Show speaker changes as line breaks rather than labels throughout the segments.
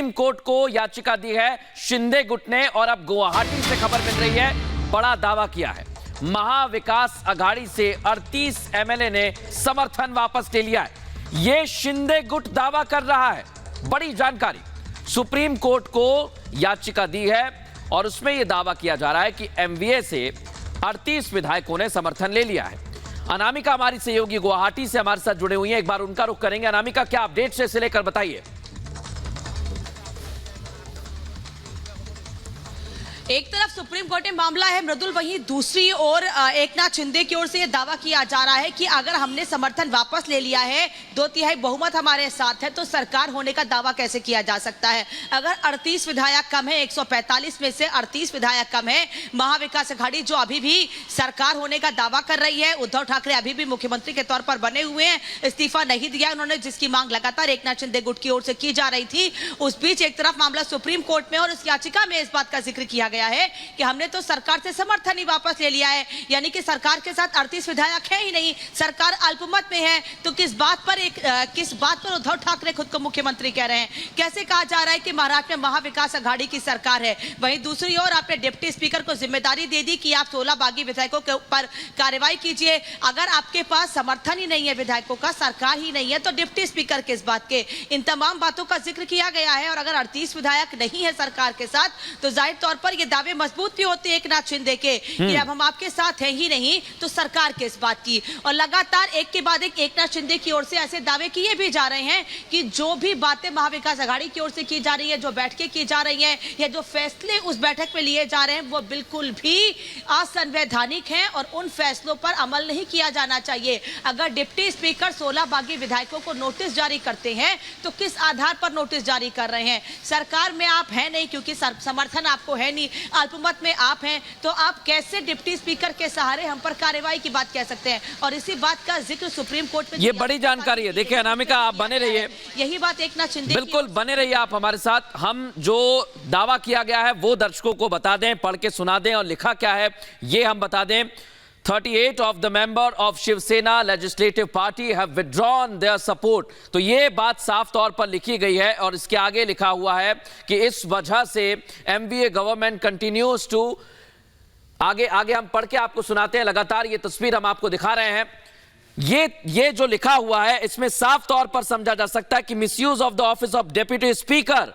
Supreme court को याचिका दी है शिंदे गुट ने और अब गुवाहाटी से खबर मिल रही है, बड़ा दावा किया है। महाविकास अघाड़ी से 38 एमएलए ने समर्थन वापस ले लिया है। यह शिंदे गुट दावा कर रहा है। बड़ी जानकारी, सुप्रीम कोर्ट को याचिका दी है और उसमें यह दावा किया जा रहा है कि एमवीए से 38 विधायकों ने समर्थन ले लिया है। अनामिका हमारी सहयोगी गुवाहाटी से हमारे साथ जुड़े हुई हैं, एक बार उनका रुख करेंगे। अनामिका, क्या अपडेट्स है इसे लेकर बताइए।
एक तरफ सुप्रीम कोर्ट में मामला है मृदुल, वहीं दूसरी ओर एकनाथ शिंदे की ओर से यह दावा किया जा रहा है कि अगर हमने समर्थन वापस ले लिया है, 2/3 बहुमत हमारे साथ है, तो सरकार होने का दावा कैसे किया जा सकता है। अगर 38 विधायक कम है, 145 में से 38 विधायक कम है, महाविकास अघाड़ी जो अभी भी सरकार होने का दावा कर रही है, उद्धव ठाकरे अभी भी मुख्यमंत्री के तौर पर बने हुए हैं, इस्तीफा नहीं दिया उन्होंने, जिसकी मांग लगातार एकनाथ शिंदे गुट की ओर से की जा रही थी। उस बीच एक तरफ मामला सुप्रीम कोर्ट में और इस याचिका में इस बात का जिक्र किया गया है कि हमने तो सरकार से समर्थन ही वापस ले लिया है, यानी कि सरकार के साथ 38 विधायक है ही नहीं, सरकार अल्पमत में है। तो किस बात पर उद्धव ठाकरे खुद को मुख्यमंत्री कह रहे हैं? कैसे कहा जा रहा है कि महाराष्ट्र में महाविकास अघाड़ी की सरकार है? वहीं दूसरी ओर आपने डिप्टी स्पीकर को जिम्मेदारी दे दी कि आप 16 बागी विधायकों के ऊपर कार्रवाई कीजिए। अगर आपके पास समर्थन ही नहीं है विधायकों का, सरकार ही नहीं है, तो डिप्टी स्पीकर किस बात के? इन तमाम बातों का जिक्र किया गया है। और अगर 38 विधायक नहीं है सरकार के साथ, तो जाहिर तौर पर यह दावे मजबूत भी होते हैं एकनाथ शिंदे के कि अब हम आपके साथ हैं ही नहीं, तो सरकार किस बात की? और लगातार एक के बाद एक एकनाथ शिंदे की ओर से ऐसे दावे किए भी जा रहे हैं कि जो भी बातें महाविकास अघाड़ी की ओर से की जा रही है, जो बैठकें की जा रही हैं या जो फैसले उस बैठक में लिए जा रहे हैं, वो बिल्कुल भी असंवैधानिक हैं और उन फैसलों पर अमल नहीं किया जाना चाहिए। अगर डिप्टी स्पीकर 16 बागी विधायकों को नोटिस जारी करते हैं, तो किस आधार पर नोटिस जारी कर रहे हैं? सरकार में आप हैं नहीं, क्योंकि समर्थन आपको है नहीं, अल्पमत में आप हैं, तो आप कैसे डिप्टी स्पीकर के सहारे हम पर कार्रवाई की बात कह सकते हैं? और इसी बात का जिक्र सुप्रीम कोर्ट में,
ये बड़ी जानकारी है। देखिए अनामिका, आप बने रहिए,
यही बात एकनाथ शिंदे,
बिल्कुल बने रहिए आप हमारे साथ। हम जो दावा किया गया है वो दर्शकों को बता दें, पढ़ के सुना दें, और लिखा क्या है ये हम बता दें। 38 of the member of Shiv Sena legislative party have withdrawn their support। तो ये बात साफ तौर पर लिखी गई है और इसके आगे लिखा हुआ है कि इस वजह से MVA गवर्नमेंट कंटिन्यूज टू, आगे हम पढ़ के आपको सुनाते हैं। लगातार ये तस्वीर हम आपको दिखा रहे हैं। ये जो लिखा हुआ है इसमें साफ तौर पर समझा जा सकता है कि misuse of the office of deputy speaker,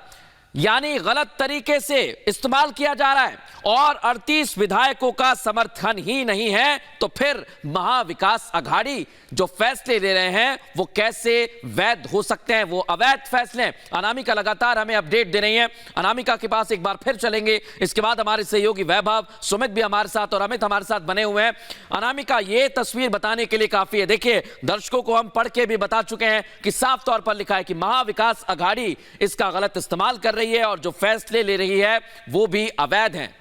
यानी गलत तरीके से इस्तेमाल किया जा रहा है, और 38 विधायकों का समर्थन ही नहीं है, तो फिर महाविकास अघाड़ी जो फैसले ले रहे हैं वो कैसे वैध हो सकते हैं? वो अवैध फैसले हैं। अनामिका लगातार हमें अपडेट दे रही हैं। अनामिका के पास एक बार फिर चलेंगे, इसके बाद हमारे सहयोगी वैभव, सुमित भी हमारे साथ और अमित हमारे साथ बने हुए हैं। अनामिका, ये तस्वीर बताने के लिए काफी है। देखिए, दर्शकों को हम पढ़ के भी बता चुके हैं कि साफ तौर पर लिखा है कि महाविकास अघाड़ी इसका गलत इस्तेमाल कर रही है और जो फैसले ले रही है वो भी अवैध हैं।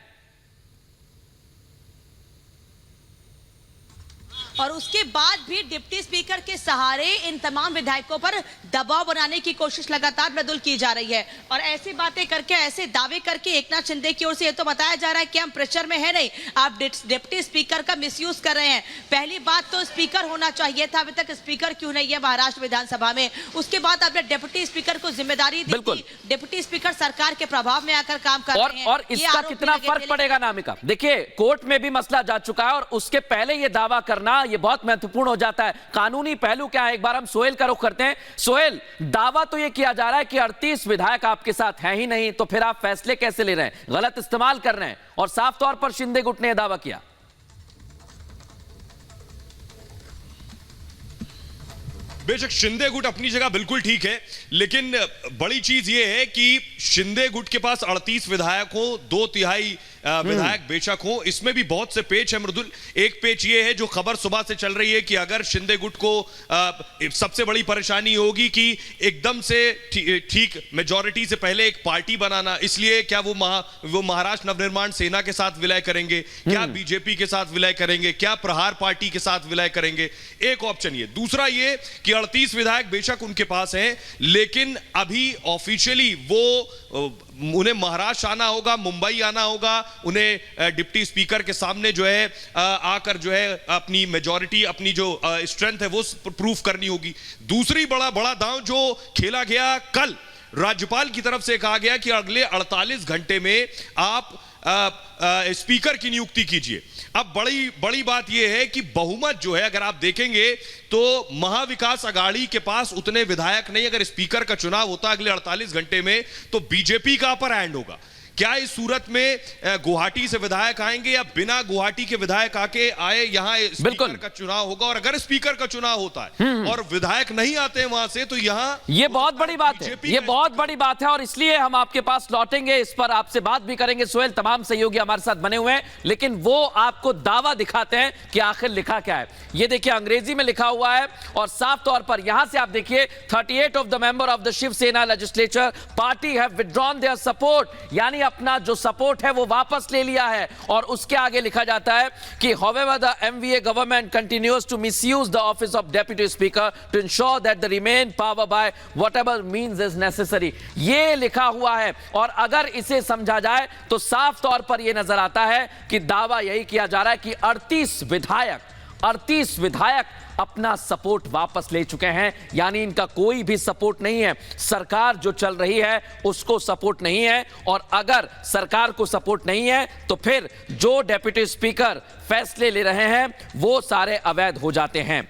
और उसके बाद भी डिप्टी स्पीकर के सहारे इन तमाम विधायकों पर दबाव बनाने की कोशिश लगातार मृदुल की जा रही है। और ऐसी बातें करके, ऐसे दावे करके एकनाथ शिंदे की ओर से ये तो बताया जा रहा है कि हम प्रेशर में है नहीं, आप डिप्टी स्पीकर का मिसयूज कर रहे हैं। पहली बात तो स्पीकर होना चाहिए था, अभी तक स्पीकर क्यों नहीं है महाराष्ट्र विधानसभा में? उसके बाद आपने डिप्टी स्पीकर को जिम्मेदारी दी थी, डिप्टी स्पीकर सरकार के प्रभाव में आकर काम कर रहे हैं।
और इसका कितना फर्क पड़ेगा नामिका? देखिए, कोर्ट में भी मसला जा चुका है और उसके पहले ये दावा करना ये बहुत महत्वपूर्ण हो जाता है। कानूनी पहलू क्या है, एक बार हम सोहेल का रुख करते हैं। सोहेल, दावा तो ये किया जा रहा है कि 38 विधायक आपके साथ हैं ही नहीं, तो फिर आप फैसले कैसे ले रहे हैं? गलत इस्तेमाल कर रहे हैं, और साफ तौर पर शिंदे गुट ने दावा किया।
बेशक शिंदे गुट अपनी जगह बिल्कुल ठीक है, लेकिन बड़ी चीज यह है कि शिंदे गुट के पास 38 विधायक हो, 2/3 विधायक बेशक हो, इसमें भी बहुत से पेच है मृदुल। एक पेच ये है जो खबर सुबह से चल रही है कि अगर शिंदे गुट को सबसे बड़ी परेशानी होगी कि एकदम से ठीक मेजॉरिटी से पहले एक पार्टी बनाना, इसलिए क्या वो महाराष्ट्र नवनिर्माण सेना के साथ विलय करेंगे, क्या बीजेपी के साथ विलय करेंगे, क्या प्रहार पार्टी के साथ विलय करेंगे? एक ऑप्शन ये। दूसरा ये कि 38 विधायक बेशक उनके पास हैं, लेकिन अभी ऑफिशियली वो उन्हें महाराष्ट्र आना होगा, मुंबई आना होगा, उन्हें डिप्टी स्पीकर के सामने जो है आकर जो है अपनी मेजॉरिटी, अपनी जो स्ट्रेंथ है वो प्रूफ करनी होगी। दूसरी बड़ा दांव जो खेला गया कल राज्यपाल की तरफ से कहा गया कि अगले 48 घंटे में आप स्पीकर की नियुक्ति कीजिए। अब बड़ी बात यह है कि बहुमत जो है, अगर आप देखेंगे तो महाविकास अघाड़ी के पास उतने विधायक नहीं। अगर स्पीकर का चुनाव होता अगले 48 घंटे में तो बीजेपी का अपर हैंड होगा। क्या इस सूरत में गुवाहाटी से विधायक आएंगे या बिना गुवाहाटी के विधायक आके आए यहां स्पीकर का चुनाव होगा? और अगर स्पीकर का चुनाव होता है और विधायक नहीं आते हैं वहां से, तो यहां
ये बहुत बड़ी बात है, ये बहुत बड़ी बात है और इसलिए हम आपके पास लौटेंगे, इस पर आपसे बात भी करेंगे। सोहेल, तमाम सहयोगी हमारे साथ बने हुए हैं, लेकिन वो आपको दावा दिखाते हैं कि आखिर लिखा क्या है। ये देखिए, अंग्रेजी में लिखा हुआ है और साफ तौर पर यहां से आप देखिए, 38 of the member of the Shivsena legislature party have withdrawn their support, यानी अपना जो सपोर्ट है वो वापस ले लिया है। और उसके आगे लिखा जाता है कि however the MVA government continues to misuse the office of deputy speaker to ensure that the remain power by whatever means is necessary। ये लिखा हुआ है और अगर इसे समझा जाए तो साफ तौर पर यह नजर आता है कि दावा यही किया जा रहा है कि 38 विधायक अपना सपोर्ट वापस ले चुके हैं, यानी इनका कोई भी सपोर्ट नहीं है। सरकार जो चल रही है उसको सपोर्ट नहीं है, और अगर सरकार को सपोर्ट नहीं है तो फिर जो डेप्यूटी स्पीकर फैसले ले रहे हैं वो सारे अवैध हो जाते हैं,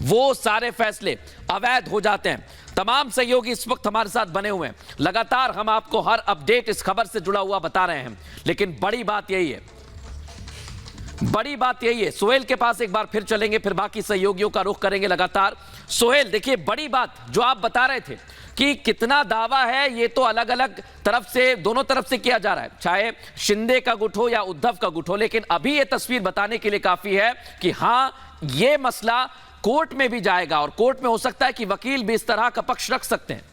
वो सारे फैसले अवैध हो जाते हैं। तमाम सहयोगी इस वक्त हमारे साथ बने हुए हैं, लगातार हम आपको हर अपडेट इस खबर से जुड़ा हुआ बता रहे हैं, लेकिन बड़ी बात यही है, सोहेल के पास एक बार फिर चलेंगे, फिर बाकी सहयोगियों का रुख करेंगे लगातार। सोहेल, देखिए, बड़ी बात जो आप बता रहे थे कि कितना दावा है, ये तो अलग अलग तरफ से, दोनों तरफ से किया जा रहा है, चाहे शिंदे का गुट हो या उद्धव का गुट हो, लेकिन अभी ये तस्वीर बताने के लिए काफी है कि हां, ये मसला कोर्ट में भी जाएगा और कोर्ट में हो सकता है कि वकील भी इस तरह का पक्ष रख सकते हैं।